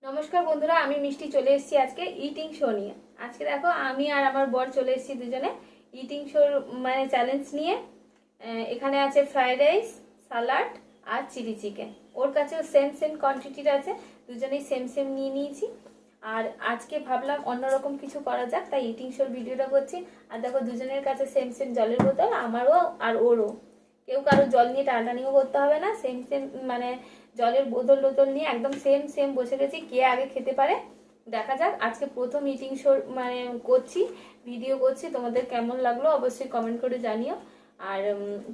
নমস্কার বন্ধুরা, আমি মিষ্টি চলে এসেছি আজকে ইটিং শো নিয়ে। আজকে দেখো আমি আর আমার বর চলে এসেছি দুজনে ইটিং শোর মানে চ্যালেঞ্জ নিয়ে। এখানে আছে ফ্রাইড রাইস, সালাড আর চিলি চিকেন। ওর কাছেও সেম সেম কোয়ান্টিটির আছে, দুজনেই সেম সেম নিয়ে নিয়েছি। আর আজকে ভাবলাম অন্যরকম কিছু করা যাক, তাই ইটিং শোর ভিডিওটা করছি। আর দেখো দুজনের কাছে সেম সেম জলের বোতল, আমারও আর ওরও। কেউ কারো জল নিয়ে টানাটানিও করতে হবে না, সেম সেম মানে জলের বোতল টোতল নিয়ে একদম সেম সেম বসে গেছি। কে আগে খেতে পারে দেখা যাক। আজকে প্রথম ইটিং শো মানে করছি, ভিডিও করছি। তোমাদের কেমন লাগলো অবশ্যই কমেন্ট করে জানিও। আর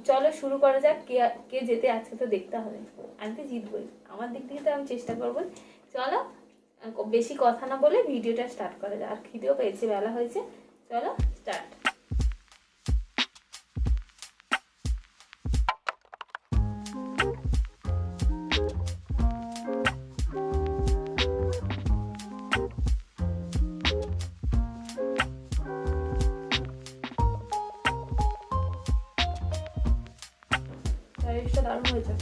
চলো শুরু করা যাক। কে কে যেতে আজকে তো দেখতে হবে, আমি তো জিতবই। আমার দিক থেকে তো আমি চেষ্টা করবো। চলো বেশি কথা না বলে ভিডিওটা স্টার্ট করা যাক। আর খিদেও পেয়েছে, বেলা হয়েছে। চলো স্টার্ট। রাইসটা দারুণ হয়েছে।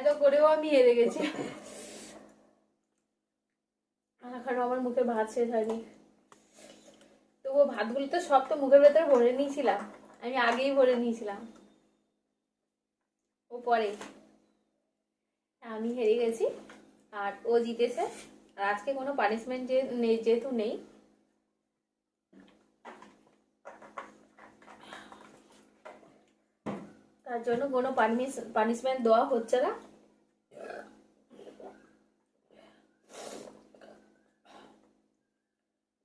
এত করেও আমি হেরে গেছি। এখন আমার মুখে ভাত শেষ হয়নি, তবুও ভাতগুলো তো সব তো মুখের ভেতরে ভরে নিয়েছিলাম, আমি আগেই ভরে নিয়েছিলাম, ও পরে। আমি হেরে গেছি আর ও জিতেছে। আর আজকে কোনো পানিশমেন্ট যেহেতু নেই, তার জন্য কোনো পানিশমেন্ট দেওয়া হচ্ছে না।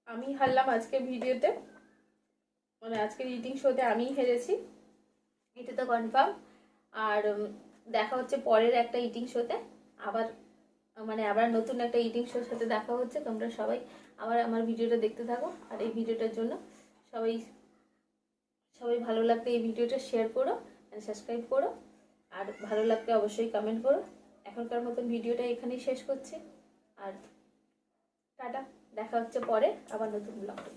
আমি হারলাম আজকের ভিডিওতে, মানে আজকের ইটিং শোতে আমিই হেরেছি, এটা তো কনফার্ম। আর দেখা হচ্ছে পরের একটা ইটিং শোতে, আবার আবার নতুন একটা ইটিং শোর সাথে দেখা হচ্ছে। তোমরা সবাই আবার আমার ভিডিওটা দেখতে থাকো। আর এই ভিডিওটার জন্য সবাই ভালো লাগলে এই ভিডিওটা শেয়ার করো, সাবস্ক্রাইব করো, আর ভালো লাগলে অবশ্যই কমেন্ট করো। এখনকার মতন ভিডিওটা এখানেই শেষ করছি, আর টাটা, দেখা হচ্ছে পরে আবার নতুন ব্লগে।